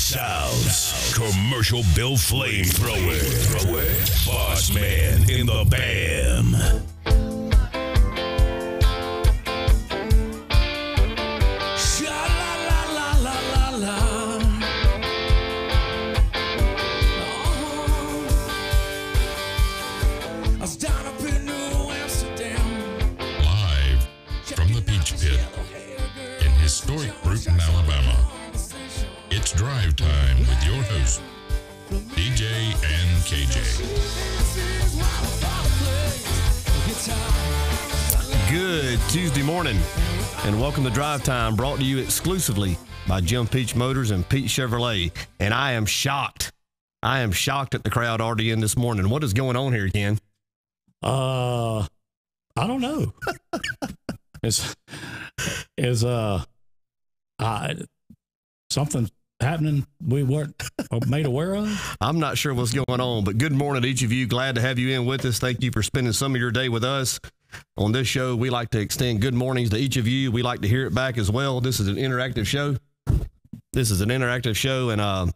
South's commercial bill flamethrower. Bossman in the BAM. Historic Bruton, Alabama. It's drive time with your host, DJ and KJ. Good Tuesday morning, and welcome to Drive Time, brought to you exclusively by Jim Peach Motors and Pete Chevrolet. And I am shocked. I am shocked at the crowd already in this morning. What is going on here, Ken? I don't know. Something happening we weren't made aware of? I'm not sure what's going on, but good morning to each of you. Glad to have you in with us. Thank you for spending some of your day with us. On this show, we like to extend good mornings to each of you. We like to hear it back as well. This is an interactive show. And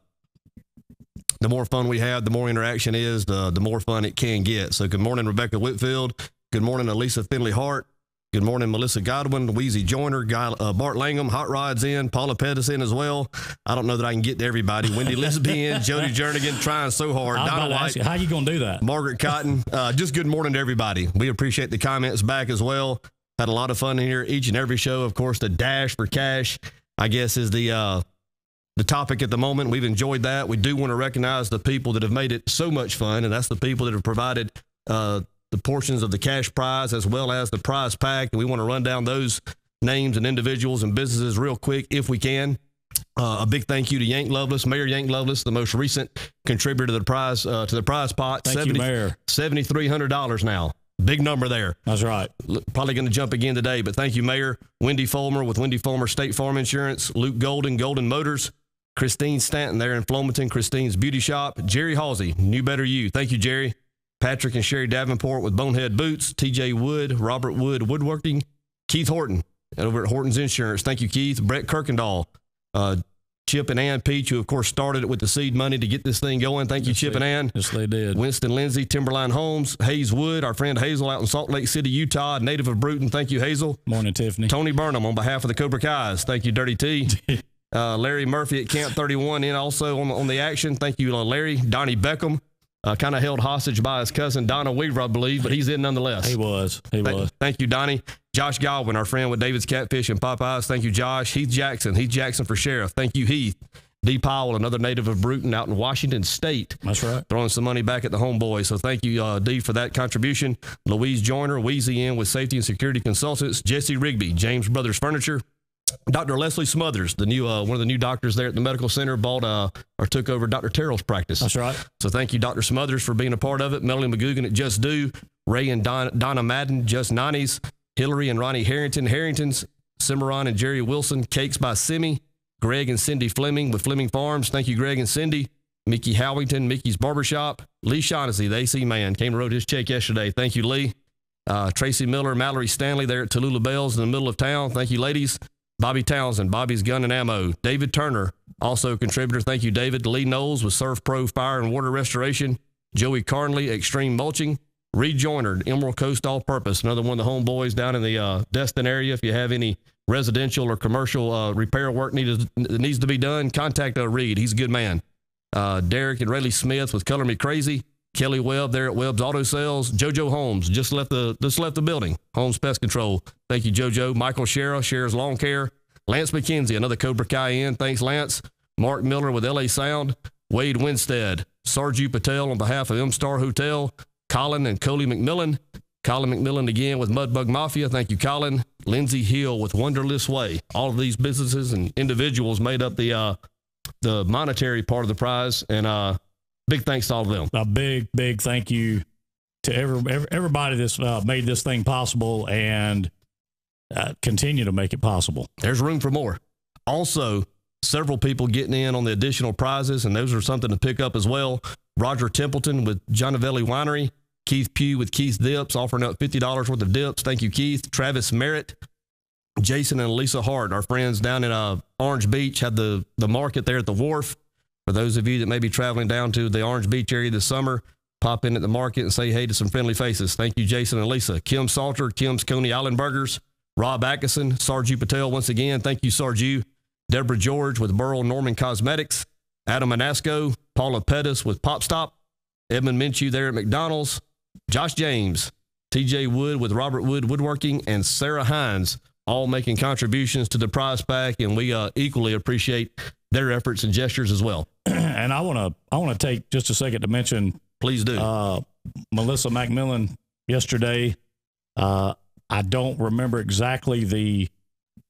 the more fun we have, the more interaction is, the more fun it can get. So good morning, Rebecca Whitfield. Good morning, Elisa Finley Hart. Good morning, Melissa Godwin, Wheezy Joyner, Bart Langham, Hot Rod's in, Paula Pettis in as well. I don't know that I can get to everybody. Wendy Lisby, Jody Jernigan, trying so hard. Donna White, how you going to do that? Margaret Cotton. Just good morning to everybody. We appreciate the comments back as well. Had a lot of fun here each and every show. Of course, the dash for cash, I guess, is the topic at the moment. We've enjoyed that. We do want to recognize the people that have made it so much fun, and that's the people that have provided the portions of the cash prize as well as the prize pack. And we want to run down those names and individuals and businesses real quick if we can. A big thank you to Yank Lovelace, Mayor Yank Lovelace, the most recent contributor to the prize pot. Thank you, Mayor. $7,300 now. Big number there. That's right. Probably going to jump again today, but thank you, Mayor. Wendy Fulmer with Wendy Fulmer State Farm Insurance, Luke Golden, Golden Motors, Christine Stanton there in Flomaton, Christine's Beauty Shop, Jerry Halsey, New Better You. Thank you, Jerry. Patrick and Sherry Davenport with Bonehead Boots, TJ Wood, Robert Wood Woodworking, Keith Horton over at Horton's Insurance. Thank you, Keith. Brett Kirkendall, Chip and Ann Peach, who, of course, started it with the seed money to get this thing going. Thank you, Chip and Ann. Yes, they did. Winston Lindsay, Timberline Homes, Hayes Wood, our friend Hazel out in Salt Lake City, Utah, native of Bruton. Thank you, Hazel. Morning, Tiffany. Tony Burnham on behalf of the Cobra Kais. Thank you, Dirty T. Larry Murphy at Camp 31 in also on the action. Thank you, Larry. Donnie Beckham. Kind of held hostage by his cousin, Donna Weaver, I believe, but he's in nonetheless. He was. Thank you, Donnie. Josh Godwin, our friend with David's Catfish and Popeyes. Thank you, Josh. Heath Jackson for sheriff. Thank you, Heath. D. Powell, another native of Bruton out in Washington State. That's right. Throwing some money back at the homeboys. So thank you, D, for that contribution. Louise Joyner, Wheezy in with Safety and Security Consultants. Jesse Rigby, James Brothers Furniture. Dr. Leslie Smothers, the new one of the new doctors there at the medical center, took over Dr. Terrell's practice. That's right. So thank you, Dr. Smothers, for being a part of it. Melanie McGugan at Just Do, Ray and Donna Madden, Just Nani's, Hillary and Ronnie Harrington's, Cimarron and Jerry Wilson, Cakes by Simi, Greg and Cindy Fleming with Fleming Farms. Thank you, Greg and Cindy. Mickey Howington, Mickey's Barbershop. Lee Shaughnessy, the AC man, came and wrote his check yesterday. Thank you, Lee. Tracy Miller, Mallory Stanley there at Tallulah Bells in the middle of town. Thank you, ladies. Bobby Townsend, Bobby's Gun and Ammo. David Turner, also a contributor. Thank you, David. Lee Knowles with Surf Pro Fire and Water Restoration. Joey Carnley, Extreme Mulching. Reed Joyner, Emerald Coast All Purpose, another one of the homeboys down in the Destin area. If you have any residential or commercial repair work that needs to be done, contact Reed. He's a good man. Derek and Rayleigh Smith with Color Me Crazy. Kelly Webb there at Webb's Auto Sales. JoJo Holmes just left the building. Holmes Pest Control. Thank you, JoJo. Michael Shera's Lawn Care. Lance McKenzie, another Cobra Kai in. Thanks, Lance. Mark Miller with LA Sound. Wade Winstead. Sarju Patel on behalf of M-Star Hotel. Colin and Coley McMillan. Colin McMillan again with Mudbug Mafia. Thank you, Colin. Lindsay Hill with Wonderless Way. All of these businesses and individuals made up the monetary part of the prize. And big thanks to all of them. A big thank you to everybody that's made this thing possible and continue to make it possible. There's room for more. Also, several people getting in on the additional prizes, and those are something to pick up as well. Roger Templeton with Gianovelli Winery. Keith Pugh with Keith's Dips, offering up $50 worth of dips. Thank you, Keith. Travis Merritt. Jason and Lisa Hart, our friends down in Orange Beach, had the market there at the wharf. For those of you that may be traveling down to the Orange Beach area this summer, pop in at the market and say hey to some friendly faces. Thank you, Jason and Lisa. Kim Salter, Kim's Coney Island Burgers, Rob Atkinson, Sarju Patel once again. Thank you, Sarju. Deborah George with Burl Norman Cosmetics, Adam Manasco, Paula Pettis with Pop Stop, Edmund Minshew there at McDonald's, Josh James, TJ Wood with Robert Wood Woodworking, and Sarah Hines, all making contributions to the prize pack, and we equally appreciate their efforts and gestures as well. And I want to take just a second to mention, please do, Melissa McMillan yesterday. I don't remember exactly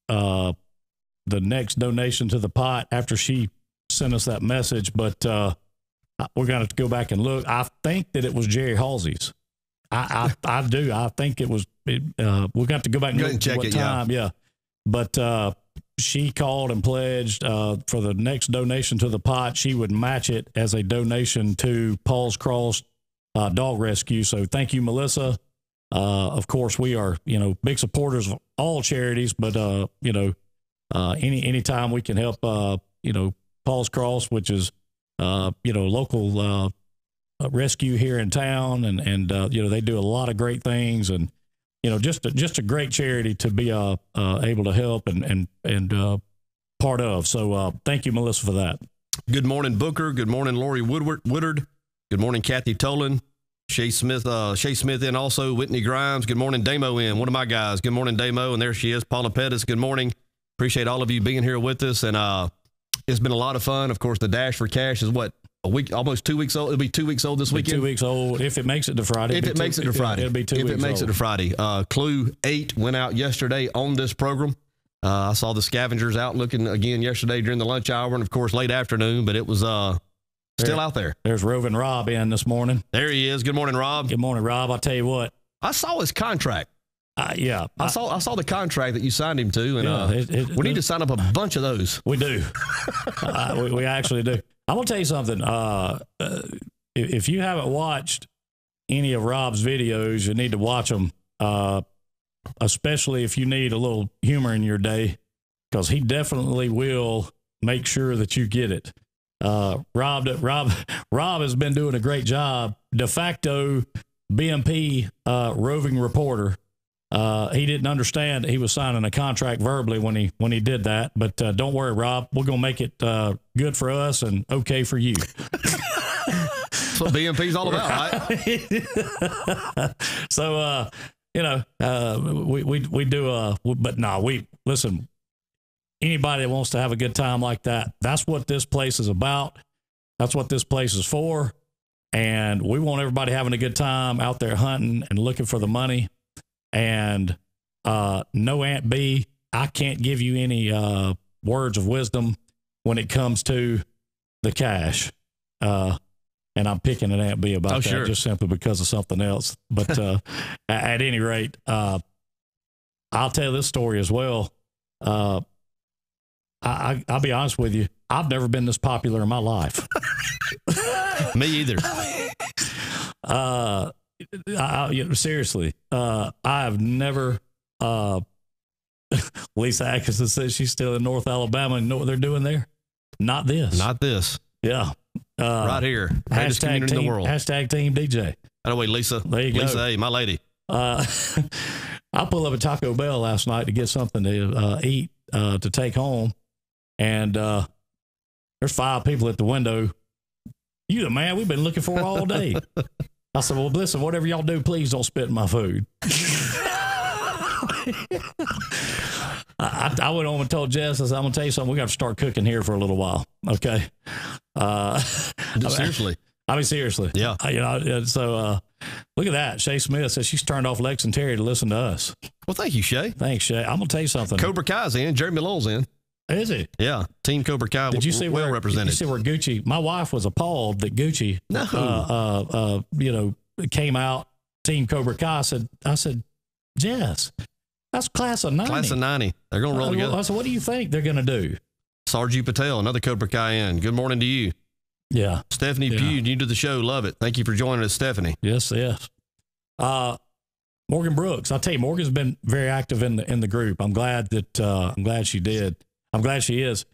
the next donation to the pot after she sent us that message, but we're going to go back and look. I think that it was Jerry Halsey's. I do. I think it was. We'll have to go back and look and check what time. Yeah, but she called and pledged for the next donation to the pot, she would match it as a donation to Paul's Cross Dog Rescue. So thank you, Melissa. Of course, we are big supporters of all charities, but anytime we can help Paul's Cross, which is local rescue here in town, and they do a lot of great things, and just a great charity to be able to help and part of. So thank you, Melissa, for that. Good morning, Booker. Good morning, Lori Woodard. Good morning, Kathy Tolan. Shay Smith in also. Whitney Grimes. Good morning, Damo in. One of my guys. Good morning, Damo. And there she is, Paula Pettis. Good morning. Appreciate all of you being here with us. And it's been a lot of fun. Of course, the Dash for Cash is what? A week, almost 2 weeks old. It'll be 2 weeks old this weekend. 2 weeks old. If it makes it to Friday. If it makes it to Friday. It'll be 2 weeks old. If it makes it to Friday. Clue 8 went out yesterday on this program. I saw the scavengers out looking again yesterday during the lunch hour and, of course, late afternoon, but it was still out there. There's Roving Rob in this morning. There he is. Good morning, Rob. Good morning, Rob. I'll tell you what. I saw his contract. Yeah. I saw the contract that you signed him to, and we need to sign up a bunch of those. We do. We actually do. I'm going to tell you something. If you haven't watched any of Rob's videos, you need to watch them, especially if you need a little humor in your day, because he definitely will make sure that you get it. Rob has been doing a great job. De facto BMP roving reporter. He didn't understand that he was signing a contract verbally when he did that. But don't worry, Rob. We're gonna make it good for us and okay for you. That's what BMP's all about, right? So we do. But no, we listen. Anybody that wants to have a good time like that, that's what this place is about. That's what this place is for. And we want everybody having a good time out there hunting and looking for the money. And no, Aunt B, I can't give you any words of wisdom when it comes to the cash. And I'm picking at Aunt B about that just simply because of something else. But at any rate, I'll tell you this story as well. I'll be honest with you. I've never been this popular in my life. Me either. Seriously, I've never. Lisa Atkinson says she's still in North Alabama and know what they're doing there. Not this. Not this. Yeah. Right here. Greatest community in the world. Hashtag Team DJ. By the way, Lisa. There you go. Lisa, hey, my lady. I pulled up at Taco Bell last night to get something to eat to take home. And there's 5 people at the window. You the man we've been looking for all day. I said, well, listen, whatever y'all do, please don't spit in my food. I went home and told Jess, I said, I'm going to tell you something. We got to start cooking here for a little while. Okay. Seriously. I mean, seriously. Yeah. So look at that. Shay Smith says she's turned off Lex and Terry to listen to us. Well, thank you, Shay. Thanks, Shay. I'm going to tell you something. Cobra Kai's in. Jeremy Lowell's in. Is he? Yeah. Team Cobra Kai. Did you see well represented. Did you see where Gucci, my wife was appalled that Gucci, came out, Team Cobra Kai. I said, Jess, that's class of 90. Class of 90. They're going to roll together. I said, what do you think they're going to do? Sarju Patel, another Cobra Kai in. Good morning to you. Yeah. Stephanie Pugh, new to the show. Love it. Thank you for joining us, Stephanie. Yes. Morgan Brooks. I'll tell you, Morgan's been very active in the group. I'm glad she did. I'm glad she is.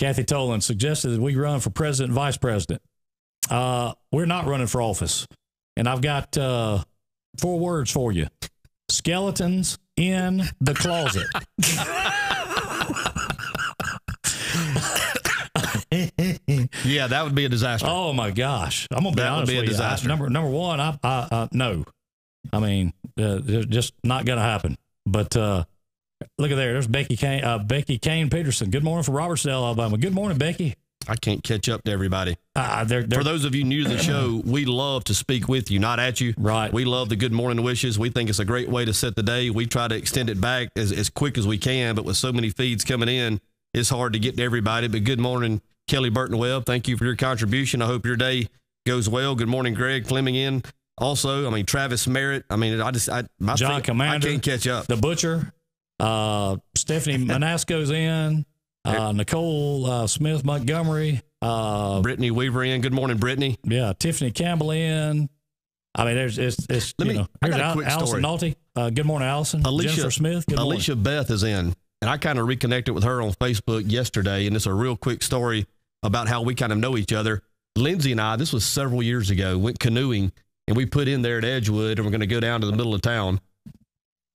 Kathy Tolan suggested that we run for president and vice president. We're not running for office. And I've got 4 words for you. Skeletons in the closet. Yeah, that would be a disaster. Oh my gosh! I'm gonna be honest with you. Disaster. Number one, I no. I mean, it's just not gonna happen. But look at there. There's Becky Kane Peterson. Good morning from Robertsdale, Alabama. Good morning, Becky. I can't catch up to everybody. They're, For those of you new to the show, we love to speak with you, not at you. Right. We love the good morning wishes. We think it's a great way to set the day. We try to extend it back as quick as we can, but with so many feeds coming in, it's hard to get to everybody. But good morning, Kelly Burton Webb. Thank you for your contribution. I hope your day goes well. Good morning, Greg Fleming in. Also, I mean, Travis Merritt. I mean, John Commander. I can't catch up. The Butcher. Stephanie Manasco's in. Nicole Smith Montgomery. Brittany Weaver in. Good morning, Brittany. Yeah, Tiffany Campbell in. I mean, there's I got a quick Allison story. Nolte. Good morning, Allison. Jennifer Smith. Good morning. Alicia Beth is in, and I kind of reconnected with her on Facebook yesterday, and it's a real quick story about how we kind of know each other. Lindsay and I, this was several years ago, went canoeing, and we put in there at Edgewood, and we're going to go down to the middle of town.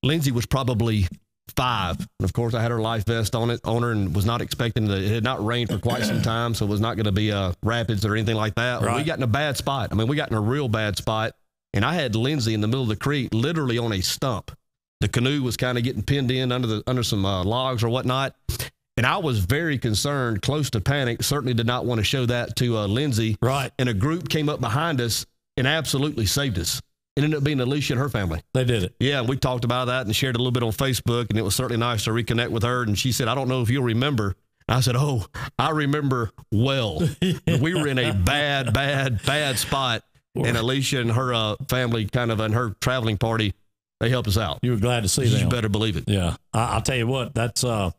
Lindsay was probably 5. And of course, I had her life vest on her and was not expecting it had not rained for quite some time. So it was not going to be rapids or anything like that. Right. We got in a bad spot. I mean, we got in a real bad spot. And I had Lindsay in the middle of the creek, literally on a stump. The canoe was kind of getting pinned in under some logs or whatnot. And I was very concerned, close to panic, certainly did not want to show that to Lindsay. Right. And a group came up behind us and absolutely saved us. It ended up being Alicia and her family. They did it. Yeah, we talked about that and shared a little bit on Facebook, and it was certainly nice to reconnect with her. And she said, I don't know if you'll remember. I said, oh, I remember well. We were in a bad spot, and Alicia and her family and her traveling party, they helped us out. You were glad to see them. You better believe it. Yeah. I'll tell you what, that's a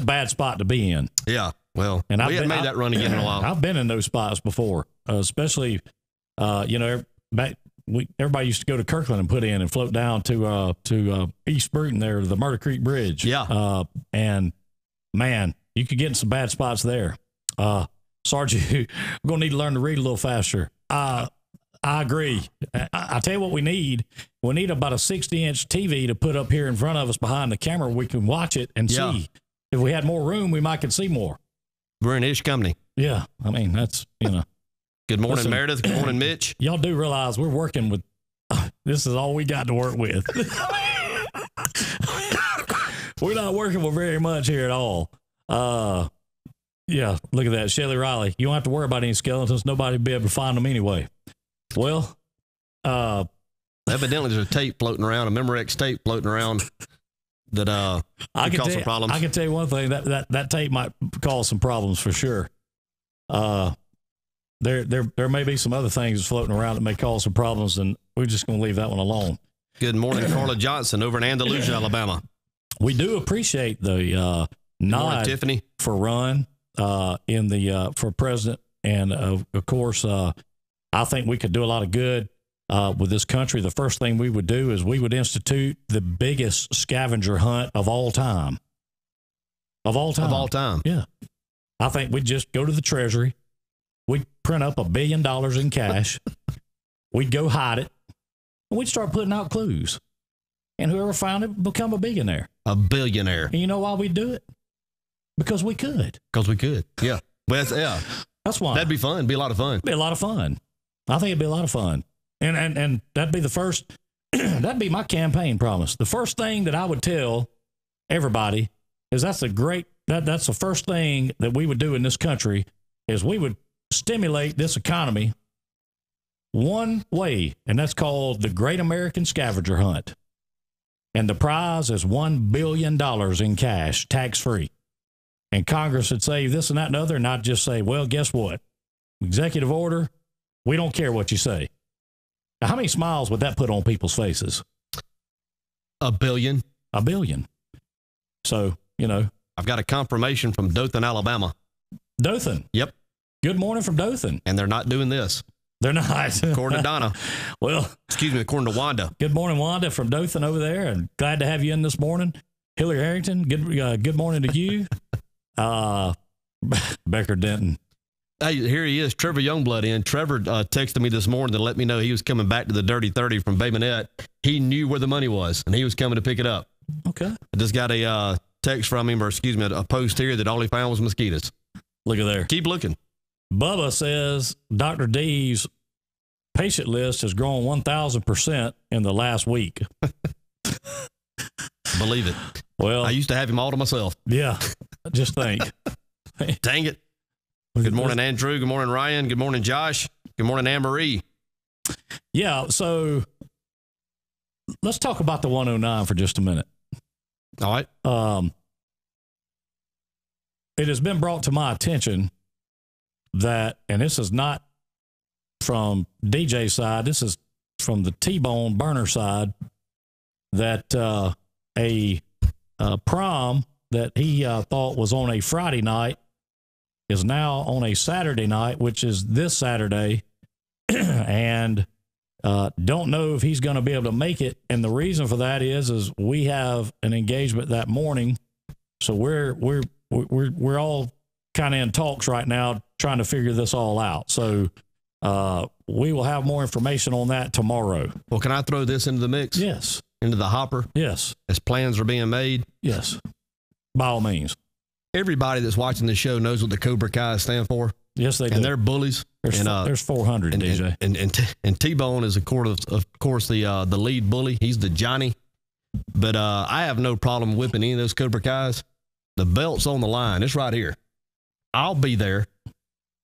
bad spot to be in. Yeah, well, And we hadn't made that run again in a while. I've been in those spots before, especially, everybody used to go to Kirkland and put in and float down to East Bruton there, the Murder Creek Bridge. Yeah. And man, you could get in some bad spots there. Sergeant, we're going to need to learn to read a little faster. I agree. I tell you what we need. We need about a 60-inch TV to put up here in front of us behind the camera. We can watch it and see. If we had more room, we might could see more. We're in ish company. Yeah. I mean, that's, Good morning, Listen, Meredith. Good morning, Mitch. Y'all do realize we're working with, this is all we got to work with. We're not working with very much here at all. Yeah, look at that. Shelly Riley. You don't have to worry about any skeletons. Nobody will be able to find them anyway. Well, evidently there's a tape floating around, a Memorex tape floating around that could cause some problems. I can tell you one thing, that tape might cause some problems for sure. There may be some other things floating around that may cause some problems, and we're just going to leave that one alone. Good morning, Carla Johnson over in Andalusia, Alabama. We do appreciate the nod, Tiffany, for run in the for president, and of course, I think we could do a lot of good with this country. The first thing we would do is we would institute the biggest scavenger hunt of all time. Of all time. Yeah, I think we'd just go to the Treasury. We'd print up $1 billion in cash. We'd go hide it. And we'd start putting out clues. And whoever found it would become a billionaire. A billionaire. And you know why we'd do it? Because we could. Because we could. Yeah. Well, That's why. That'd be fun. It'd be a lot of fun. It'd be a lot of fun. I think it'd be a lot of fun. And that'd be the first, that'd be my campaign promise. The first thing that I would tell everybody is that's the first thing that we would do in this country is we would stimulate this economy one way, and that's called the Great American Scavenger Hunt. And the prize is $1 billion in cash, tax-free. And Congress would say this and that and other, and I'd just say, well, guess what? Executive order, we don't care what you say. Now, how many smiles would that put on people's faces? $1 billion. $1 billion. So, I've got a confirmation from Dothan, Alabama. Dothan. Yep. Good morning from Dothan. And they're not doing this. They're not. According to Donna. Well, excuse me, according to Wanda. Good morning, Wanda from Dothan over there, and glad to have you in this morning. Hillary Harrington, good morning to you. Becker Denton. Hey, here he is, Trevor Youngblood in. Trevor texted me this morning to let me know he was coming back to the Dirty 30 from Bay Minette. He knew where the money was, and he was coming to pick it up. Okay. I just got a text from him, or excuse me, a post here that all he found was mosquitoes. Look at there. Keep looking. Bubba says Dr. D's patient list has grown 1,000% in the last week. Believe it. Well, I used to have him all to myself. Yeah. Just think. Dang it. Good morning, Andrew. Good morning, Ryan. Good morning, Josh. Good morning, Anne-Marie. Yeah, so let's talk about the 109 for just a minute. All right. It has been brought to my attention that, and this is not from DJ's side, this is from the T-Bone burner side, that a prom that he thought was on a Friday night is now on a Saturday night, which is this Saturday, and don't know if he's going to be able to make it. And the reason for that is we have an engagement that morning, so we're all kind of in talks right now, trying to figure this all out. So we will have more information on that tomorrow. Well, can I throw this into the mix? Yes. Into the hopper? Yes. As plans are being made? Yes. By all means. Everybody that's watching this show knows what the Cobra Kai stand for. Yes, they do. And they're bullies. There's 400, DJ. And T-Bone is, of course, the lead bully. He's the Johnny. But I have no problem whipping any of those Cobra Kais. The belt's on the line. It's right here. I'll be there.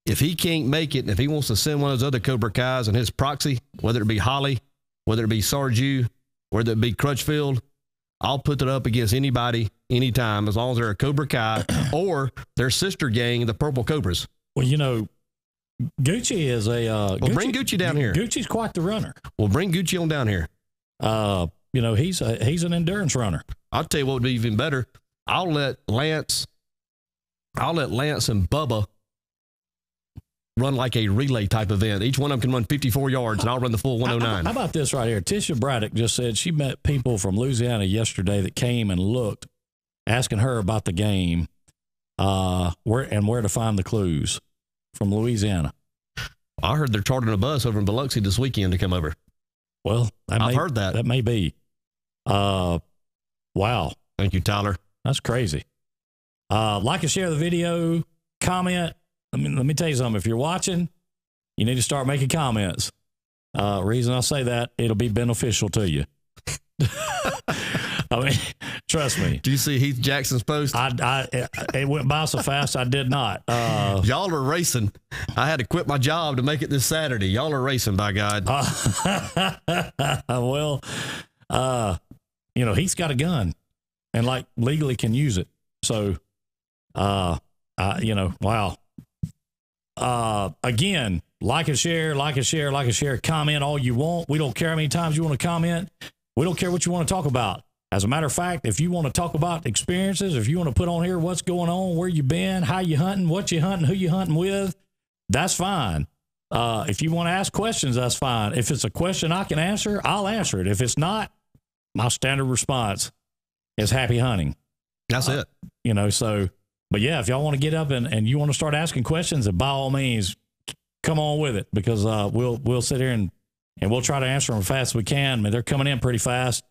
If he can't make it, and if he wants to send one of those other Cobra Kais and his proxy, whether it be Holly, whether it be Sarju, whether it be Crutchfield, I'll put it up against anybody, anytime, as long as they're a Cobra Kai or their sister gang, the Purple Cobras. Well, you know, Gucci is a... bring Gucci down here. Gucci's quite the runner. Well, bring Gucci on down here. You know, he's an endurance runner. I'll tell you what would be even better. I'll let Lance and Bubba run like a relay type event. Each one of them can run 54 yards, and I'll run the full 109. How about this right here? Tisha Braddock just said she met people from Louisiana yesterday that came and looked, asking her about the game, where to find the clues from Louisiana. I heard they're chartering a bus over in Biloxi this weekend to come over. Well, I've heard that. That may be. Wow. Thank you, Tyler. That's crazy. Like and share the video, comment. Let me tell you something. If you're watching, you need to start making comments. Reason I say that, it'll be beneficial to you. I mean, trust me. Do you see Heath Jackson's post? It went by so fast, I did not. Y'all are racing. I had to quit my job to make it this Saturday. Y'all are racing, by God. Well, you know, Heath's got a gun and like legally can use it. So, you know, wow. Again, like and share, comment all you want. We don't care how many times you want to comment. We don't care what you want to talk about. As a matter of fact, if you want to talk about experiences, if you want to put on here what's going on, where you been, how you hunting, what you hunting, who you hunting with, that's fine. If you want to ask questions, that's fine. If it's a question I can answer, I'll answer it. If it's not, my standard response is happy hunting. That's it. You know, so, but yeah, if y'all want to get up and you want to start asking questions, then by all means, come on with it, because we'll sit here and we'll try to answer them as fast as we can. I mean, they're coming in pretty fast.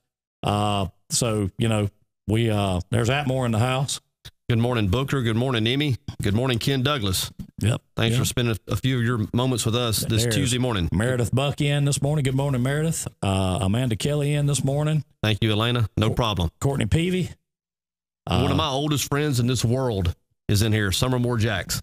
So, you know, there's Atmore in the house. Good morning, Booker. Good morning, Emmy. Good morning, Ken Douglas. Yep. Thanks for spending a few of your moments with us this Tuesday morning. Meredith Buck in this morning. Good morning, Meredith. Amanda Kelly in this morning. Thank you, Elena. No problem. Courtney Peavy. One of my oldest friends in this world is in here, Summer Moore Jacks.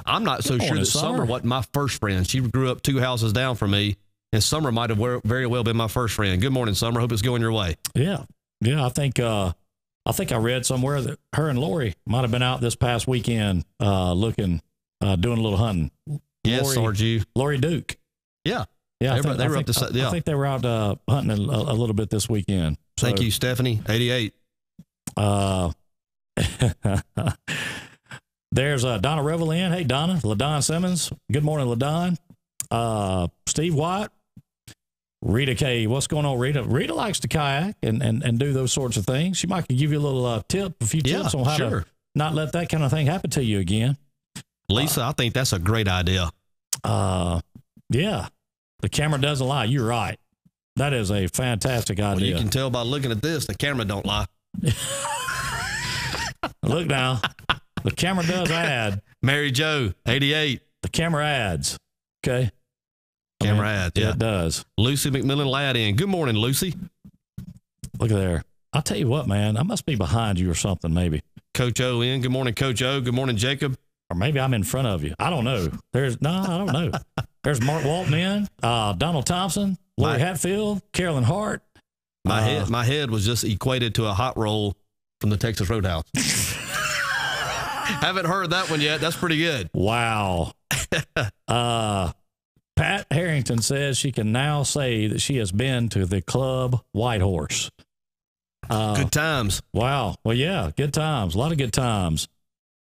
I'm not so sure that Summer wasn't my first friend. She grew up 2 houses down from me, and Summer might have very well been my first friend. Good morning, Summer. Hope it's going your way. Yeah. Yeah, I think I read somewhere that her and Lori might have been out this past weekend doing a little hunting. Yes, Sarju. Lori Duke. Yeah. Yeah, I think they were out hunting a little bit this weekend. So, thank you, Stephanie. 88. There's Donna Revel in. Hey, Donna. LaDon Simmons. Good morning, LaDon. Steve White. Rita K. What's going on, Rita? Rita likes to kayak and do those sorts of things. She might give you a little a few tips on how to not let that kind of thing happen to you again. Lisa, I think that's a great idea. Yeah, the camera doesn't lie. You're right. That is a fantastic idea. Well, you can tell by looking at this, the camera don't lie. Look now, the camera does add. Mary Jo, 88. The camera adds. Okay. Camera adds, yeah. It does. Lucy McMillan Ladd in. Good morning, Lucy. Look there. I'll tell you what, man. I must be behind you or something, maybe. Coach O in. Good morning, Coach O. Good morning, Jacob. Or maybe I'm in front of you. I don't know. I don't know. There's Mark Walton in, Donald Thompson, Lori Hatfield, Carolyn Hart. My head was just equated to a hot roll from the Texas Roadhouse. Haven't heard that one yet. That's pretty good. Wow. Pat Harrington says she can now say that she has been to the Club White Horse. Good times. Wow. Well, yeah, good times. A lot of good times.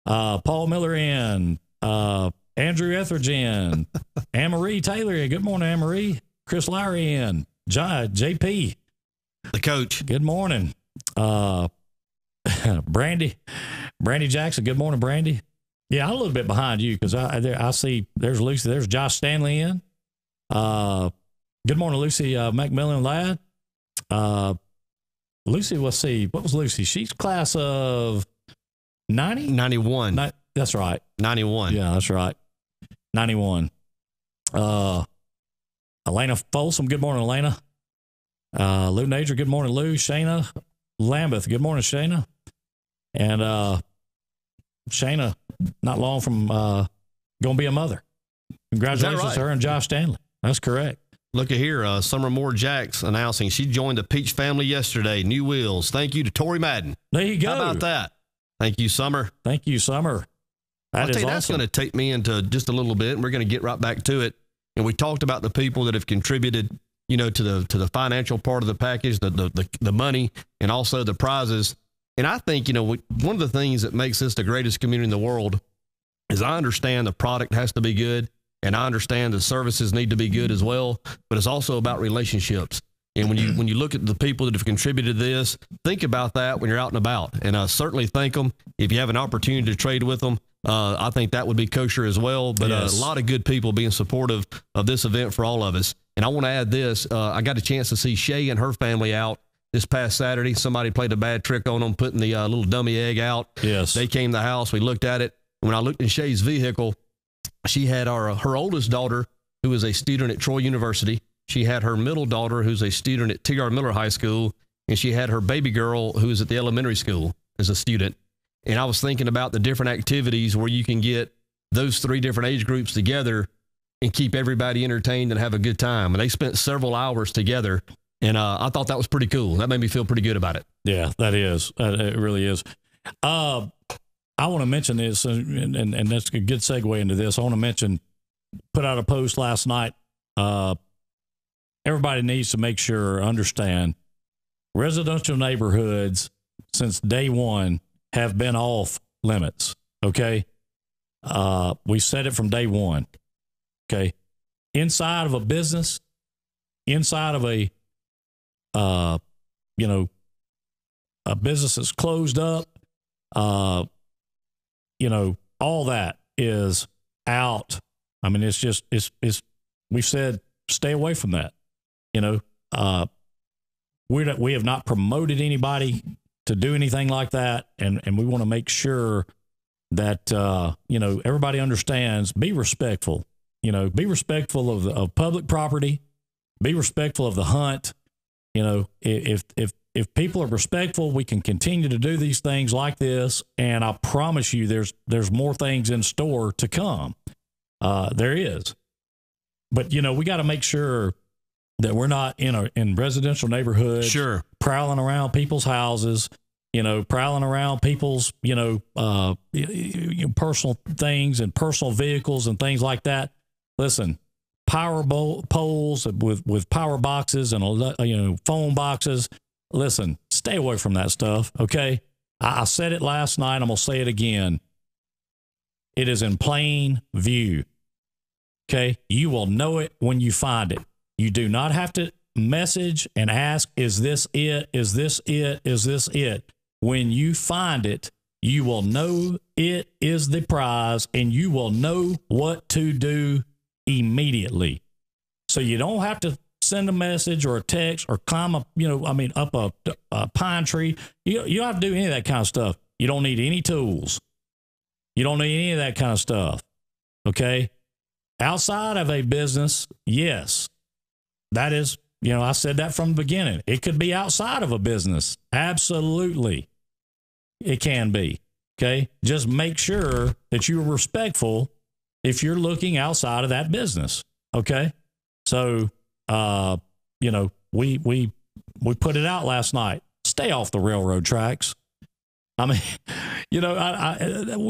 Paul Miller in. Andrew Etheridge in. Anne-Marie Taylor in. Good morning, Anne-Marie. Chris Lowry in. JP. The coach. Good morning. Brandy Jackson. Good morning, Brandy. Yeah, I'm a little bit behind you because I see there's Lucy. There's Josh Stanley in. Good morning, Lucy McMillan Ladd. Lucy, let's see. What was Lucy? She's class of 90? 91. That's right. 91. Yeah, that's right. 91. Elena Folsom. Good morning, Elena. Lou Nager. Good morning, Lou. Shayna Lambeth. Good morning, Shayna. And Shayna, not long from going to be a mother. Congratulations to her and Josh Stanley. That's correct. Look at here. Summer Moore Jacks announcing she joined the Peach family yesterday. New wheels. Thank you to Tori Madden. There you go. How about that? Thank you, Summer. Thank you, Summer. I'll tell you, that's going to take me into just a little bit, and we're going to get right back to it. And we talked about the people that have contributed, to the financial part of the package, the money, and also the prizes. And I think, one of the things that makes this the greatest community in the world is I understand the product has to be good, and I understand the services need to be good as well, but it's also about relationships. And when you look at the people that have contributed to this, think about that when you're out and about, and certainly thank them. If you have an opportunity to trade with them, I think that would be kosher as well. But yes. A lot of good people being supportive of this event for all of us. And I want to add this. I got a chance to see Shay and her family out this past Saturday. Somebody played a bad trick on them, putting the little dummy egg out. Yes. They came to the house. We looked at it. When I looked in Shay's vehicle, she had her oldest daughter, who is a student at Troy University. She had her middle daughter, who's a student at T.R. Miller High School. And she had her baby girl, who is at the elementary school as a student. And I was thinking about the different activities where you can get those three different age groups together and keep everybody entertained and have a good time. And they spent several hours together. And I thought that was pretty cool. That made me feel pretty good about it. Yeah, that is. It really is. I want to mention this, and that's a good segue into this. I want to mention, put out a post last night. Everybody needs to make sure, understand, residential neighborhoods since day one have been off limits. Okay. We said it from day one. Okay. Inside of a business, inside of a business that's closed up, all that is out. I mean, it's we've said, stay away from that. We have not promoted anybody to do anything like that. And we want to make sure that, everybody understands, be respectful, be respectful of public property, be respectful of the hunt. If people are respectful, we can continue to do these things like this. And I promise you, there's more things in store to come. There is, but we got to make sure that we're not in residential neighborhoods, sure, prowling around people's houses, prowling around people's, personal things and personal vehicles and things like that. Listen, power poles with power boxes and, phone boxes. Listen, stay away from that stuff. Okay. I said it last night. I'm going to say it again. It is in plain view. Okay. You will know it when you find it. You do not have to message and ask, is this it? Is this it? Is this it? When you find it, you will know it is the prize, and you will know what to do immediately. So you don't have to send a message or a text or climb up a pine tree. You don't have to do any of that kind of stuff. You don't need any tools. You don't need any of that kind of stuff. Okay? Outside of a business, yes, that is, I said that from the beginning. It could be outside of a business. Absolutely. It can be. Okay? Just make sure that you're respectful if you're looking outside of that business. Okay? So, we put it out last night. Stay off the railroad tracks. I mean, we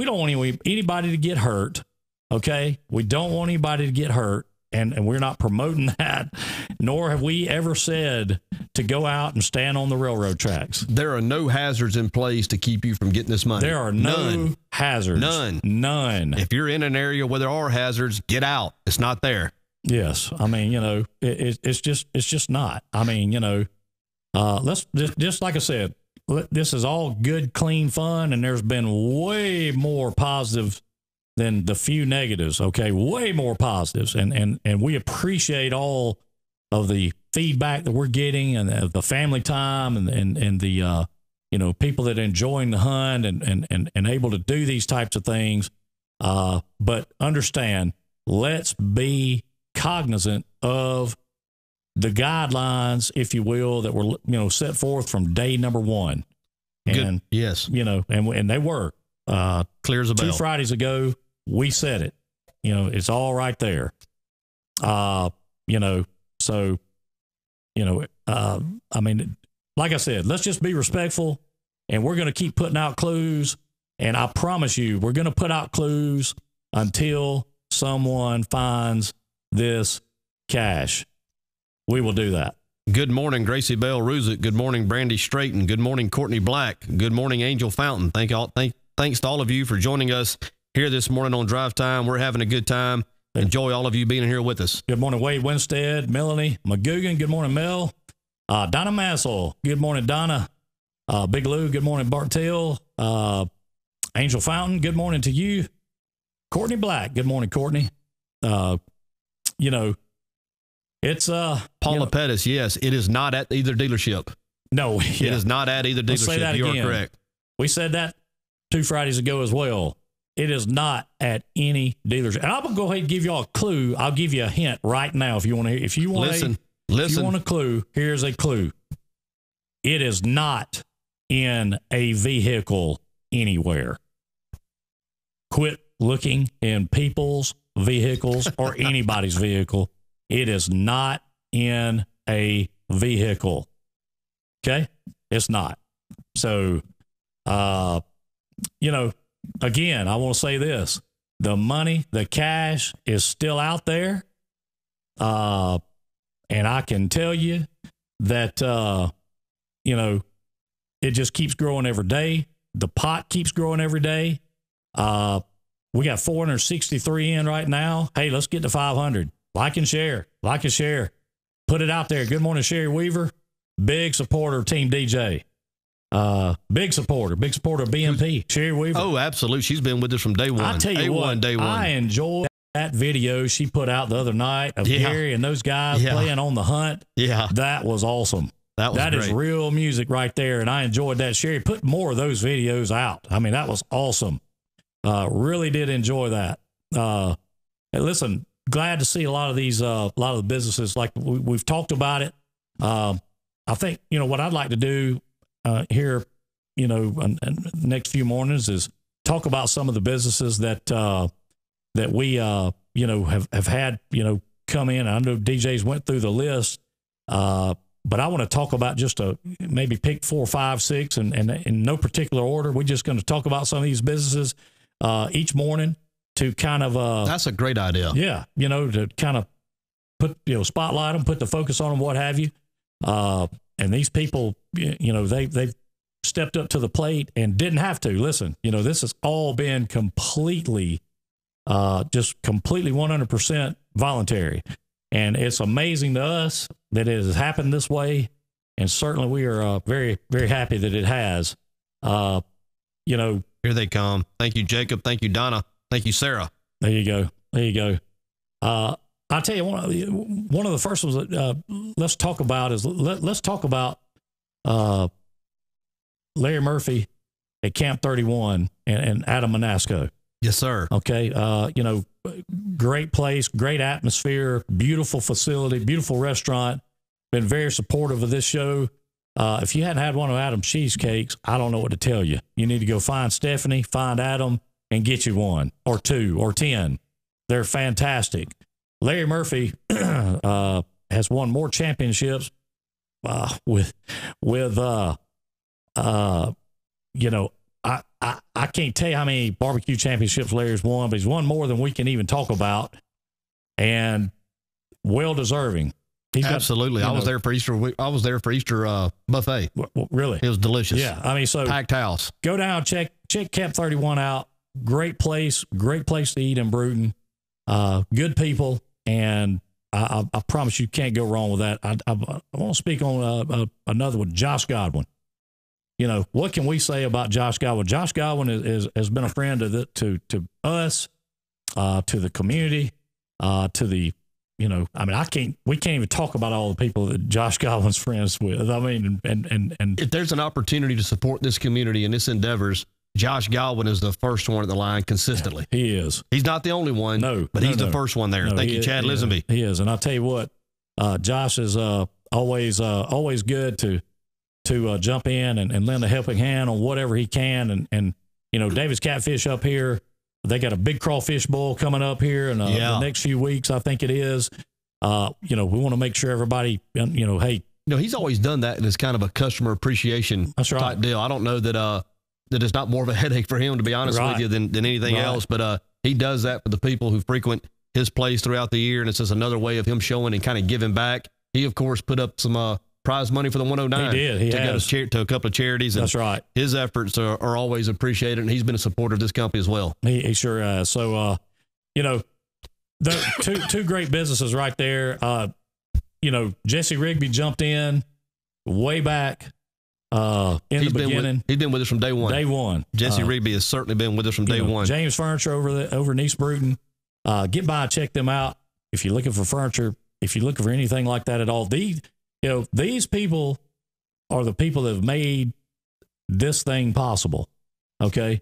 don't want anybody to get hurt. Okay? We don't want anybody to get hurt. And we're not promoting that, nor have we ever said to go out and stand on the railroad tracks. There are no hazards in place to keep you from getting this money. There are no hazards. None. If you're in an area where there are hazards, get out. It's not there. Yes. I mean, it's just not. I mean, let's just like I said, this is all good, clean fun. And there's been way more positive than the few negatives. Okay. Way more positives. And we appreciate all of the feedback that we're getting and the family time and the, people that are enjoying the hunt and able to do these types of things. But understand, let's be cognizant of the guidelines, if you will, that were, set forth from day number one. And, good. Yes. And they were, clear as a bell. 2 Fridays ago, we said it, it's all right there. I mean, like I said, let's just be respectful, and we're going to keep putting out clues. And I promise you, we're going to put out clues until someone finds this cash. We will do that. Good morning, Gracie Bell Ruzick. Good morning, Brandy Straighton. Good morning, Courtney Black. Good morning, Angel Fountain. Thanks to all of you for joining us here this morning on Drive Time. We're having a good time. Enjoy all of you being here with us. Good morning, Wade Winstead, Melanie McGugan. Good morning, Mel. Donna Massel. Good morning, Donna. Big Lou. Good morning, Bartel. Angel Fountain. Good morning to you. Courtney Black. Good morning, Courtney. It's Paula Pettis. Yes, it is not at either dealership. No, it is not at either dealership. You are correct. We said that 2 Fridays ago as well. It is not at any dealership. And I'm gonna go ahead and give y'all a clue. I'll give you a hint right now if you want to. If you want a clue, here's a clue. It is not in a vehicle anywhere. Quit looking in people's vehicles or anybody's vehicle. It is not in a vehicle. Okay? It's not. So, again, I want to say this. The money, the cash is still out there. And I can tell you that, it just keeps growing every day. The pot keeps growing every day. We got 463 in right now. Hey, let's get to 500. Like and share. Put it out there. Good morning, Sherry Weaver. Big supporter of Team DJ. Big supporter of BMP. Sherry Weaver. Oh, absolutely. She's been with us from day one. I tell you what, day one. I enjoyed that video she put out the other night of Gary and those guys playing on the hunt. Yeah. That was awesome. That is real music right there, and I enjoyed that. Sherry, put more of those videos out. I mean, that was awesome. Really did enjoy that. Hey, listen, glad to see a lot of these, a lot of the businesses, like we've talked about it. I think, what I'd like to do here, in next few mornings is talk about some of the businesses that we, have had, come in. I know DJ's went through the list, but I want to talk about just maybe pick 4, 5, 6, and in no particular order. We're just going to talk about some of these businesses each morning to kind of that's a great idea. Yeah, to kind of put spotlight them, put the focus on them, what have you. And these people, they've stepped up to the plate and didn't have to. Listen, this has all been completely, just completely 100% voluntary. And it's amazing to us that it has happened this way. And certainly we are very, very happy that it has. Here they come. Thank you, Jacob. Thank you, Donna. Thank you, Sarah. There you go. There you go. I'll tell you one of the first ones that let's talk about is let's talk about Larry Murphy at Camp 31 and Adam Manasco. Yes, sir. Okay. Great place, great atmosphere, beautiful facility, beautiful restaurant. Been very supportive of this show. If you hadn't had one of Adam's cheesecakes, I don't know what to tell you. You need to go find Stephanie, find Adam, and get you one or 2 or 10. They're fantastic. Larry Murphy has won more championships with I can't tell you how many barbecue championships Larry's won, but he's won more than we can even talk about, and well deserving. Absolutely. I was there for Easter. I was there for Easter buffet. Really? It was delicious. Yeah. I mean, so packed house. Go down, check Camp 31 out. Great place to eat in Bruton. Good people, and I promise you can't go wrong with that. I want to speak on another one, Josh Godwin. You know, what can we say about Josh Godwin? Josh Godwin has been a friend to us, to the community, to the, you know, I mean, we can't even talk about all the people that Josh Godwin's friends with. I mean, and if there's an opportunity to support this community and its endeavors, Josh Godwin is the first one at the line consistently. He is. He's not the only one. But he's the first one there. No, Thank you, Chad Lisenby. He is. And I'll tell you what, Josh is always good to jump in and lend a helping hand on whatever he can. And you know, David's Catfish up here, they got a big crawfish bowl coming up here in the next few weeks, I think it is. You know, we want to make sure everybody, you know, hey. No, he's always done that, and it's kind of a customer appreciation type deal. I don't know that that it's not more of a headache for him, to be honest with you, than anything else. But he does that for the people who frequent his place throughout the year, and it's just another way of him showing and kind of giving back. He, of course, put up some prize money for the 109. He did. He has. To a couple of charities. And that's right. His efforts are always appreciated, and he's been a supporter of this company as well. He sure has. So, you know, the two great businesses right there. You know, Jesse Rigby jumped in way back in the beginning. He's been with us from day one. Day one. Jesse Rigby has certainly been with us from day one. James Furniture over in East Bruton. Get by and check them out if you're looking for furniture. If you're looking for anything like that at all, these people are the people that have made this thing possible. Okay.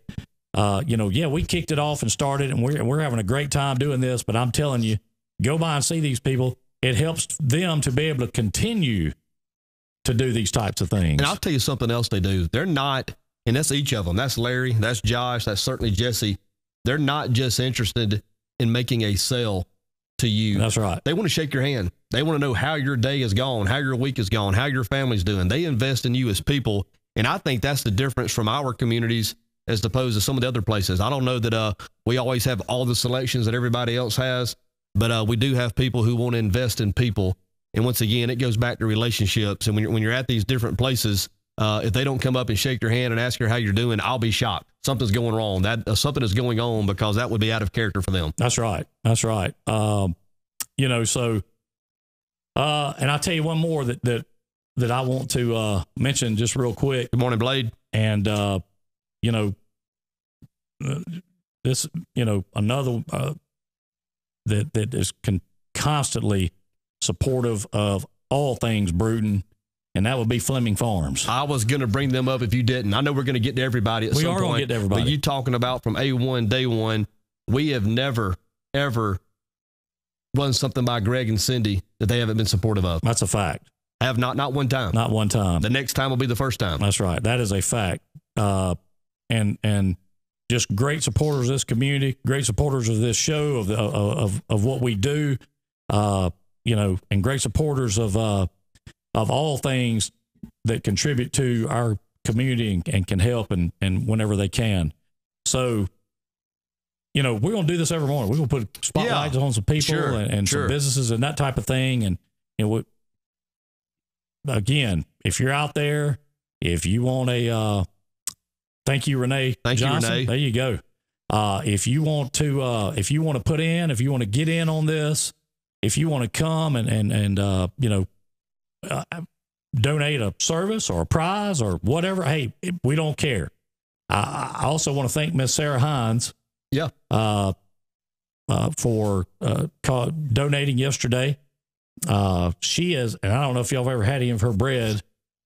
You know, we kicked it off and started, and we're having a great time doing this, but I'm telling you, go by and see these people. It helps them to be able to continue to do these types of things. And I'll tell you something else they do. They're not, and that's each of them. That's Larry, that's Josh, that's certainly Jesse. They're not just interested in making a sale to you. That's right. They want to shake your hand. They want to know how your day is gone, how your week is gone, how your family's doing. They invest in you as people. And I think that's the difference from our communities as opposed to some of the other places. I don't know that we always have all the selections that everybody else has, but we do have people who want to invest in people. And once again, it goes back to relationships. And when you're at these different places, if they don't come up and shake your hand and ask you how you're doing, I'll be shocked. Something's going wrong. That something is going on, because that would be out of character for them. That's right. That's right. You know, so, and I'll tell you one more that I want to mention just real quick. Good morning, Blade. And, you know, this, you know, another that is constantly supportive of all things Bruton, and that would be Fleming Farms. I was going to bring them up if you didn't. I know we're going to get to everybody at some point. We are going to get to everybody. But you talking about from A1, day one, we have never, ever run something by Greg and Cindy that they haven't been supportive of. That's a fact. I have not one time. Not one time. The next time will be the first time. That's right. That is a fact. And just great supporters of this community, great supporters of this show, of what we do, you know, and great supporters of all things that contribute to our community and can help and whenever they can. So, you know, we're going to do this every morning. We're going to put spotlights on some people and some businesses and that type of thing. And, you know, again, if you're out there, if you want thank you, Renee. Thank Johnson, you, Renee. There you go. If you want to put in, if you want to get in on this, if you want to come and you know, donate a service or a prize or whatever, hey, we don't care. I also want to thank Miss Sarah Hines. Yeah. For donating yesterday. She is, and I don't know if y'all have ever had any of her bread.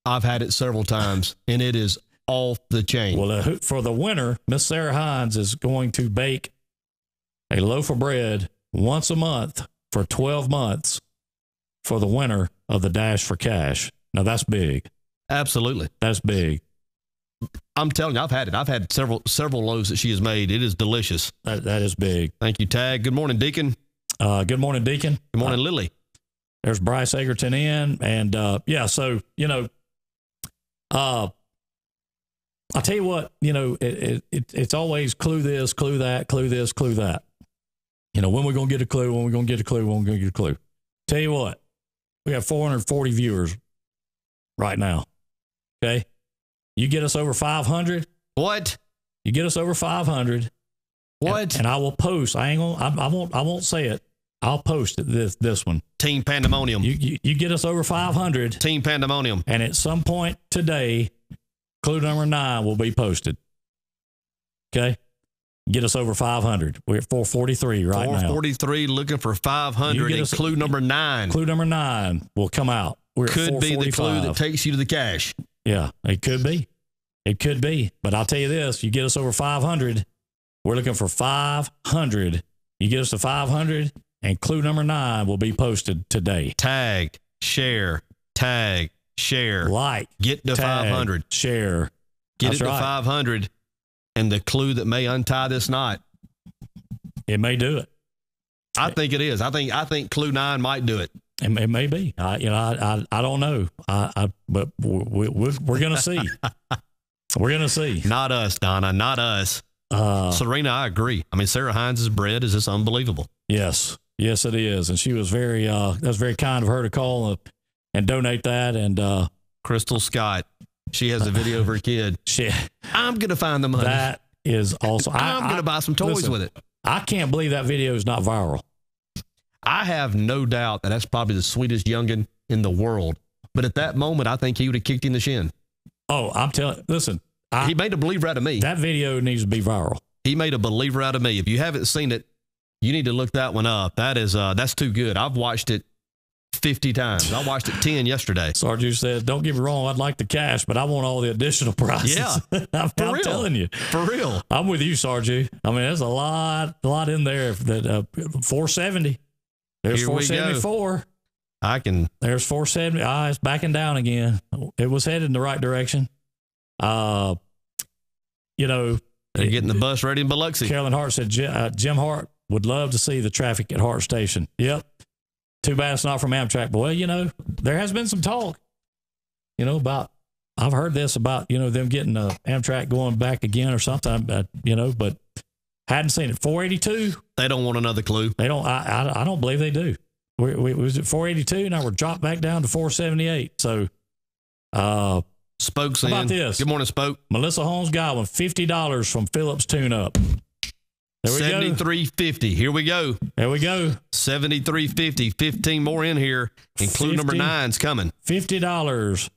I've had it several times, and it is off the chain. Well, for the winter, Miss Sarah Hines is going to bake a loaf of bread once a month for 12 months for the winner of the Dash for Cash. Now, that's big. Absolutely. That's big. I'm telling you, I've had it. I've had several loaves that she has made. It is delicious. That is big. Thank you, Tag. Good morning, Deacon. Good morning, Deacon. Good morning, Lily. There's Bryce Egerton in. And, so, I'll tell you what, it's always clue this, clue that, clue this, clue that. When we're going to get a clue, when we're going to get a clue, when we're going to get a clue. Tell you what, we have 440 viewers right now. Okay. You get us over 500. What? You get us over 500. What? And I will post. I won't say it. I'll post it, this one. Team Pandemonium. You get us over 500. Team Pandemonium. And at some point today, clue number 9 will be posted. Okay? Get us over 500. We're at 443 right now. 443, looking for 500. And clue number 9. Clue number 9 will come out. We're could be the clue that takes you to the cash. Yeah, it could be. It could be. But I'll tell you this, you get us over 500, we're looking for 500. You get us to 500, and clue number 9 will be posted today. Tag, share, like, get to 500, share, get it to 500, and the clue that may untie this knot. It may do it. I think it is. I think clue 9 might do it. It may be. I don't know. But we're gonna see. We're gonna see. Not us, Donna. Not us. Serena, I agree. I mean, Sarah Hines' bread is just unbelievable. Yes, it is, and she was very. That was very kind of her to call and donate that. And Crystal Scott, she has a video of her kid. I'm gonna find the money. That is awesome. I'm gonna buy some toys with it. I can't believe that video is not viral. I have no doubt that's probably the sweetest youngin in the world. But at that moment, I think he would have kicked in the shin. Oh, I'm telling. Listen, he made a believer out of me. That video needs to be viral. He made a believer out of me. If you haven't seen it, you need to look that one up. That's too good. I've watched it 50 times. I watched it 10 yesterday. Sarju said, "Don't get me wrong. I'd like the cash, but I want all the additional prizes." Yeah, I'm telling you, for real. I'm with you, Sarju. I mean, there's a lot in there. That 470. There's 474. There's 470. It's backing down again. It was headed in the right direction. They're getting the bus ready in Biloxi. Carolyn Hart said, Jim Hart would love to see the traffic at Hart Station. Yep. Too bad it's not from Amtrak. But, well, there has been some talk, about, I've heard this about, them getting Amtrak going back again or something, but hadn't seen it. 482. They don't want another clue. They don't. I don't believe they do. We was at 482. Now we're dropped back down to 478. So, Spoke's how in. about this? Good morning, Spoke. Melissa Holmes Godwin, $50 from Phillips Tune Up. There we go. $73.50. Here we go. There we go. $73.50. 15 more in here. And clue number 9's coming. $50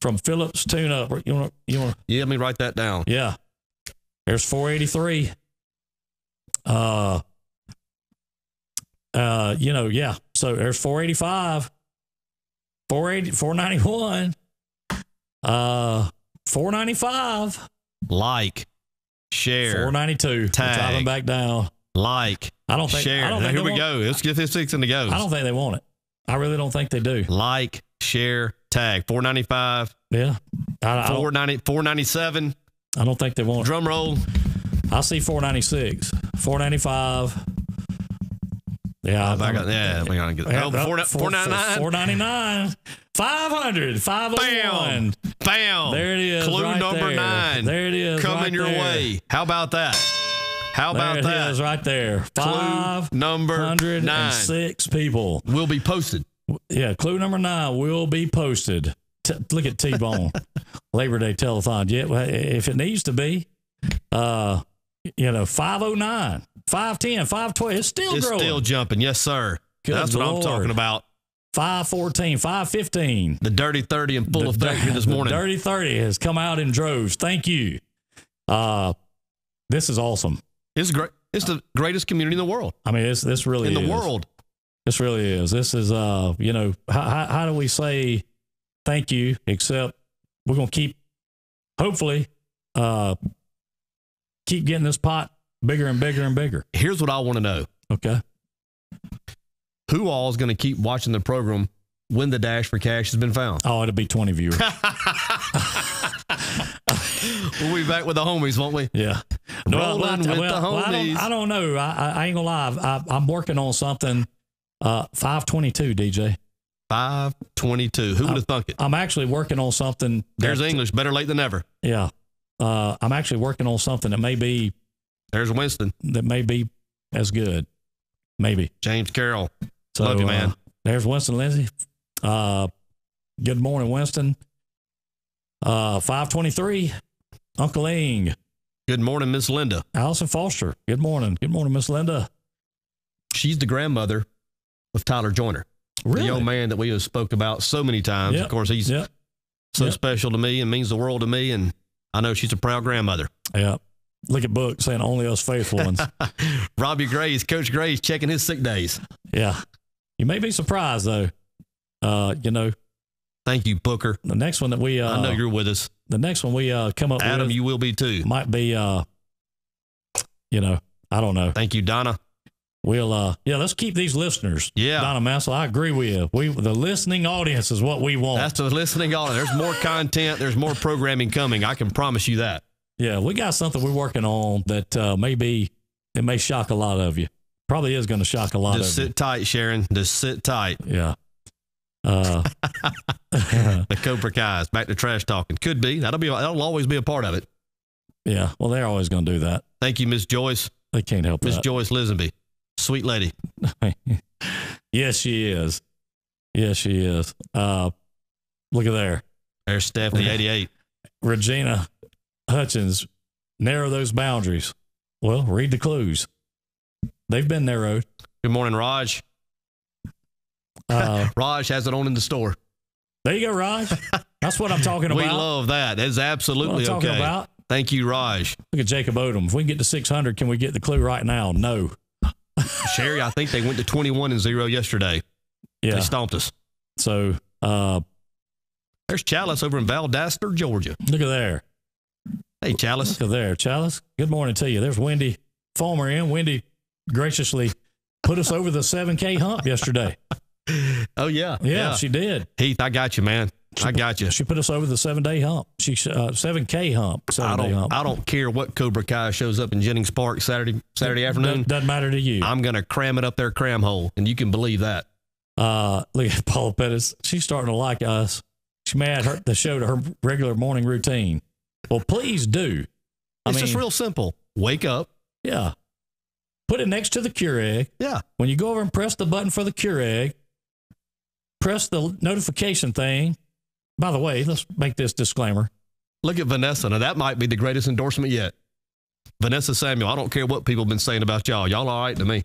from Phillips Tune Up. You want? Yeah, let me write that down. Yeah. There's 483. Yeah. So there's 485, 480, 491, 495, like, share, 492, tag, dropping back down, like, share. Here we go. Let's get this 6 in the goes. I don't think they want it. I really don't think they do. Like, share, tag, 495. Yeah. 497. I don't think they want it. Drum roll. I see 496, 495. Yeah, we're gonna get 499, 499, 500, 501. Bam! There it is. Clue right number there. 9. There it is. Coming right your there. way. How about that? There it is right there. Clue number 506 people will be posted. Yeah, clue number 9 will be posted. Look at T-Bone. Labor Day telethon. Yeah, if it needs to be, 509, 510, 512. It's still growing. It's still jumping. Yes, sir. That's what I'm talking about. 514, 515. The Dirty 30 in full effect here this morning. The Dirty 30 has come out in droves. Thank you. This is awesome. It's great. It's the greatest community in the world. I mean, this really in is. the world. This really is. This is, how do we say thank you, except we're going to keep, hopefully, keep getting this pot bigger and bigger and bigger. Here's what I want to know. Okay. Who all is going to keep watching the program when the Dash for Cash has been found? Oh, it'll be 20 viewers. We'll be back with the homies, won't we? Yeah. Rolling with the homies. I don't know. I ain't going to lie. I'm working on something. 522, DJ. 522. Who would have thunk it? I'm actually working on something. There's English. Better late than never. Yeah. I'm actually working on something that may be. There's Winston. That may be as good. Maybe. James Carroll. So, love you, man. There's Winston Lindsay. Good morning, Winston. 523. Uncle Ing. Good morning, Miss Linda. Allison Foster. Good morning. Good morning, Miss Linda. She's the grandmother of Tyler Joyner. Really? The young man that we have spoke about so many times. Yep. Of course, he's so special to me and means the world to me. And I know she's a proud grandmother. Yeah. Look at Book saying only us faithful ones. Robbie Gray's, Coach Gray's checking his sick days. Yeah. You may be surprised, though. Thank you, Booker. The next one that we... I know you're with us. The next one we come up with... Adam, you will be too. Might be, I don't know. Thank you, Donna. We'll, let's keep these listeners. Yeah. Donna Massel, I agree with you. The listening audience is what we want. That's the listening audience. There's more content. There's more programming coming. I can promise you that. Yeah, we got something we're working on that it may shock a lot of you. Probably is going to shock a lot of you. Just sit tight, Sharon. Just sit tight. Yeah. The Cobra Kai's back to trash talking. Could be. That'll always be a part of it. Yeah. Well, they're always going to do that. Thank you, Miss Joyce. They can't help Miss that. Joyce Lisenby. Sweet lady. Yes, she is. Yes, she is. Look at there. There's Stephanie, 88. Regina Hutchins, narrow those boundaries. Well, read the clues. They've been narrowed. Good morning, Raj. Raj has it on in the store. There you go, Raj. That's what I'm talking about. We love that. That's absolutely what I'm okay. talking about. Thank you, Raj. Look at Jacob Odom. If we can get to 600, can we get the clue right now? No. Sherry, I think they went to 21-0 yesterday. Yeah. They stomped us. So, there's Chalice over in Valdosta, Georgia. Look at there. Hey, Chalice. Look at there, Chalice. Good morning to you. There's Wendy Fulmer in. Wendy graciously put us over the 7K hump yesterday. Oh, yeah. Yeah, she did. Heath, I got you, man. I got you. She put us over the 7-day hump. 7K hump. 7-day hump. I don't care what Cobra Kai shows up in Jennings Park Saturday afternoon. Doesn't matter to you. I'm going to cram it up their cram hole, and you can believe that. Look at Paula Pettis. She's starting to like us. She may add the show to her regular morning routine. Well, please do. It's just real simple. Wake up. Yeah. Put it next to the Keurig. Yeah. When you go over and press the button for the Keurig, press the notification thing. By the way, let's make this disclaimer. Look at Vanessa. Now, that might be the greatest endorsement yet. Vanessa Samuel, I don't care what people have been saying about y'all. Y'all all right to me.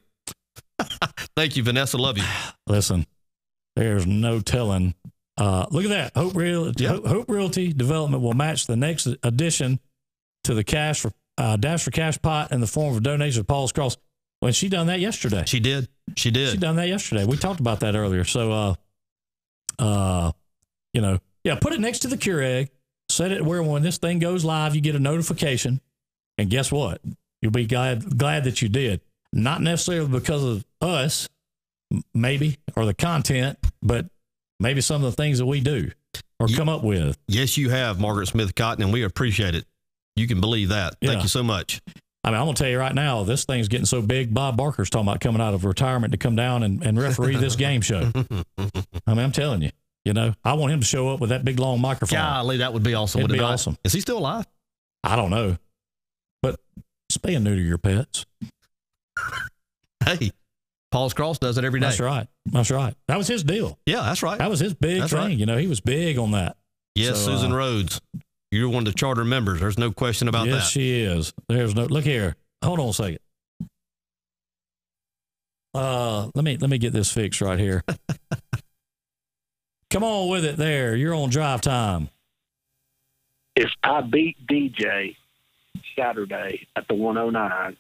Thank you, Vanessa. Love you. Listen, there's no telling. Look at that. Hope Realty Development will match the next addition to the Dash for Cash pot in the form of a donation to Paul's Cross. Well, she done that yesterday. She did. She done that yesterday. We talked about that earlier. So, put it next to the Keurig. Set it where when this thing goes live, you get a notification. And guess what? You'll be glad that you did. Not necessarily because of us, maybe, or the content, but maybe some of the things that we do or come up with. Yes, you have, Margaret Smith Cotton, and we appreciate it. You can believe that. Yeah. Thank you so much. I mean, I'm going to tell you right now, this thing's getting so big, Bob Barker's talking about coming out of retirement to come down and referee this game show. I mean, I'm telling you, I want him to show up with that big, long microphone. Golly, that would be awesome. It'd be awesome. Is he still alive? I don't know. But spay and neuter your pets. Hey, Paul's Cross does it every day. That's right. That's right. That was his deal. Yeah, that's right. That was his big thing. Right. He was big on that. Yes, so, Susan Rhodes. You're one of the charter members. There's no question about that. Yes, she is. There's no. Look here. Hold on a second. Let me get this fixed right here. Come on with it there. You're on drive time. If I beat DJ, Saturday at the 109,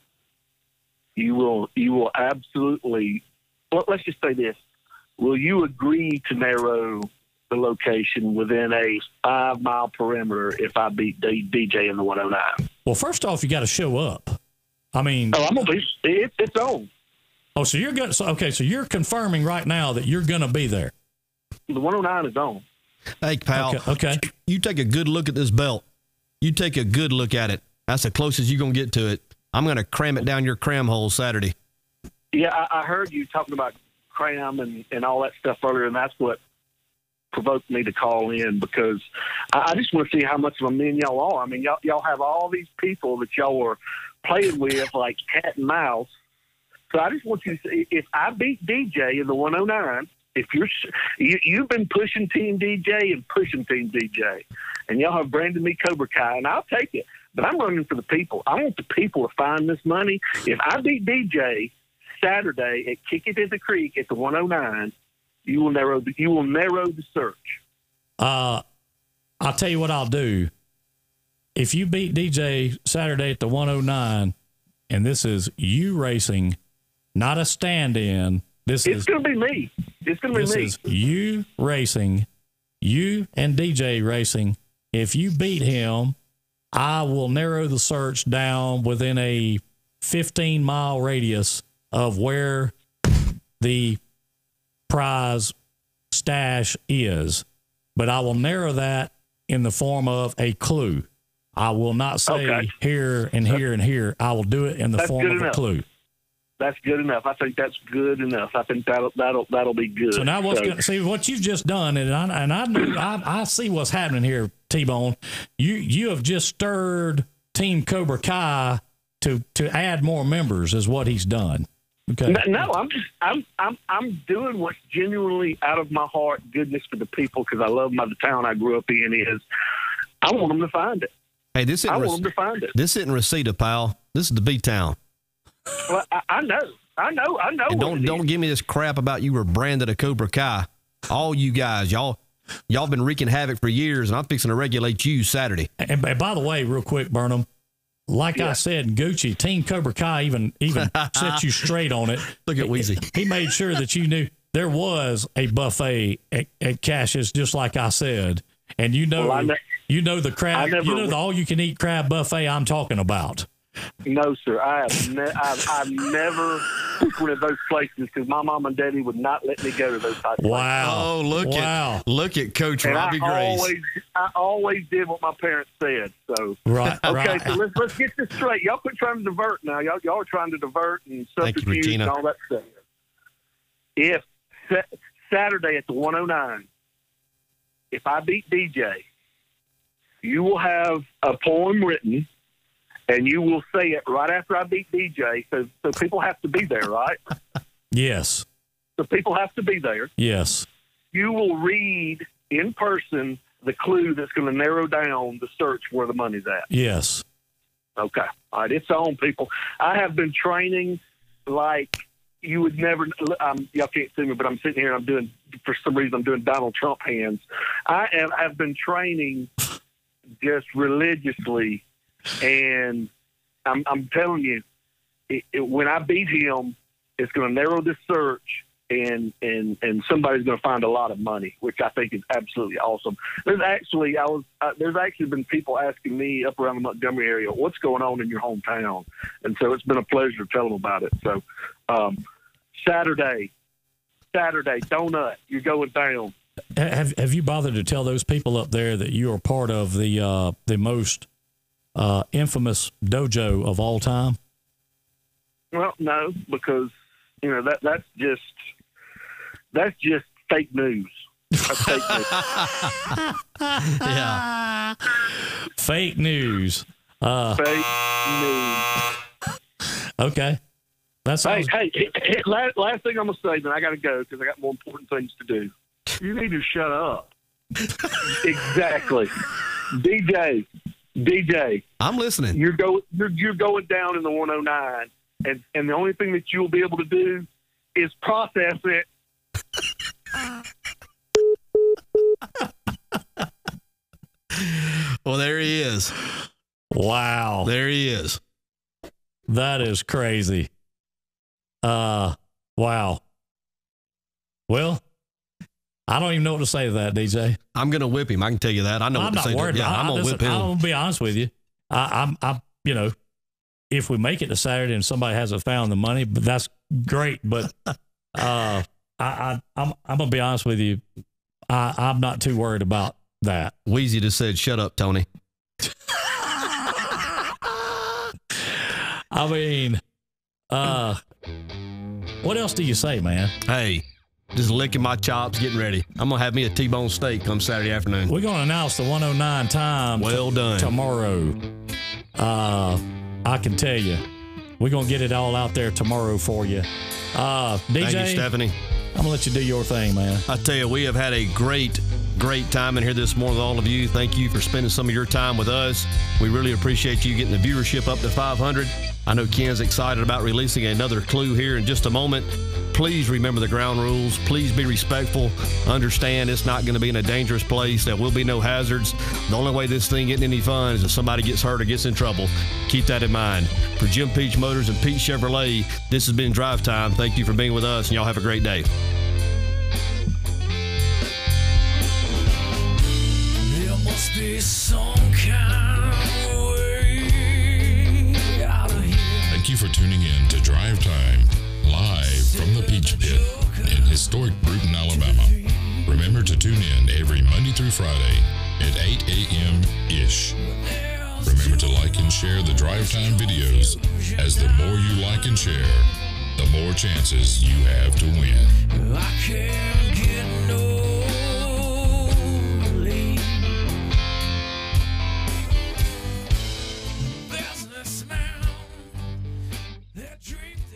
you will absolutely. Well, let's just say this: will you agree to narrow the location within a 5-mile perimeter if I beat DJ in the 109? Well, first off, you got to show up. I mean, I'm gonna be. It's on. Oh, so you're good. So, okay, so you're confirming right now that you're going to be there. The 109 is on. Hey, pal. Okay. You take a good look at this belt. You take a good look at it. That's the closest you're going to get to it. I'm going to cram it down your cram hole Saturday. Yeah, I heard you talking about cram and all that stuff earlier, and that's what provoked me to call in, because I just want to see how much of a men y'all are. I mean, y'all have all these people that y'all are playing with like cat and mouse. So I just want you to see, if I beat DJ in the 109, if you've been pushing Team DJ and pushing Team DJ, and y'all have branded me Cobra Kai, and I'll take it. But I'm running for the people. I want the people to find this money. If I beat DJ Saturday at Kick It in the Creek at the 109, you will narrow the search. I'll tell you what I'll do. If you beat DJ Saturday at the 109, and this is you racing, not a stand-in. It's going to be me. It's going to be me. This is you racing, you and DJ racing. If you beat him, I will narrow the search down within a 15-mile radius of where the prize stash is. But I will narrow that in the form of a clue. I will not say here and here and here. I will do it in the form of a clue. That's good enough. I think that's good enough. I think that'll be good. So now see what you've just done, and I see what's happening here, T-Bone. You have just stirred Team Cobra Kai to add more members, is what he's done. Okay. No, I'm doing what's genuinely out of my heart, goodness for the people, because I love the town I grew up in. Is I want them to find it. Hey, I want them to find it. This isn't Reseda, pal. This is the B-Town. Well, I know. And don't give me this crap about you were branded a Cobra Kai. All you guys, y'all been wreaking havoc for years, and I'm fixing to regulate you Saturday. And by the way, real quick, Burnham, I said, Gucci, Team Cobra Kai even set you straight on it. Look at Weezy. He made sure that you knew there was a buffet at Cash's, just like I said, and you know the crab, the all-you-can-eat crab buffet I'm talking about. No, sir. I've never frequented those places because my mom and daddy would not let me go to those types of places. Wow. Oh, look at Coach Robbie Grace. I always did what my parents said. So right. Okay, so let's get this straight. Y'all quit trying to divert now. Y'all are trying to divert and substitute and all that stuff. If Saturday at the 109, if I beat DJ, you will have a poem written. And you will say it right after I beat DJ. So people have to be there, right? Yes. So people have to be there. Yes. You will read in person the clue that's going to narrow down the search where the money's at. Yes. Okay. All right. It's on, people. I have been training like you would never. Y'all can't see me, but I'm sitting here and for some reason, I'm doing Donald Trump hands. I've been training just religiously. And I'm telling you, when I beat him, it's going to narrow this search, and somebody's going to find a lot of money, which I think is absolutely awesome. There's actually been people asking me up around the Montgomery area, what's going on in your hometown, and so it's been a pleasure to tell them about it. So Saturday, Donut, you're going down. Have you bothered to tell those people up there that you are part of the most infamous dojo of all time? Well, no, because that's just fake news. That's fake news. Yeah. Fake news. Fake news. Okay. That's hey, last thing I'm gonna say, then I got to go because I got more important things to do. You need to shut up. Exactly, DJ, I'm listening. You're going down in the 109, and the only thing that you'll be able to do is process it. Well, there he is. Wow. There he is. That is crazy. Wow. Well, I don't even know what to say to that, DJ. I'm going to whip him. I can tell you that. I know I'm what to not say. worried. Yeah, I'm going to whip him. I'm going to be honest with you. I'm, if we make it to Saturday and somebody hasn't found the money, but that's great. But I'm going to be honest with you. I'm not too worried about that. Wheezy just said, "Shut up, Tony." I mean, what else do you say, man? Hey, just licking my chops, getting ready. I'm going to have me a T-bone steak come Saturday afternoon. We're going to announce the 109 time. Well done. Tomorrow. I can tell you, we're going to get it all out there tomorrow for you. DJ, Thank you, Stephanie. I'm going to let you do your thing, man. I tell you, we have had a great time in here this morning with all of you. Thank you for spending some of your time with us. We really appreciate you getting the viewership up to 500. I know Ken's excited about releasing another clue here in just a moment. Please remember the ground rules. Please be respectful. Understand it's not going to be in a dangerous place. There will be no hazards. The only way this thing getting any fun is if somebody gets hurt or gets in trouble. Keep that in mind. For Jim Peach Motors and Pete Chevrolet, this has been Drive Time. Thank you for being with us, and y'all have a great day. There must be some kind of way out of here. Thank you for tuning in to Drive Time, live from the Peach Pit in historic Bruton, Alabama. Remember to tune in every Monday through Friday at 8 a.m.-ish. Remember to like and share the Drive Time videos, as the more you like and share, the more chances you have to win. I can't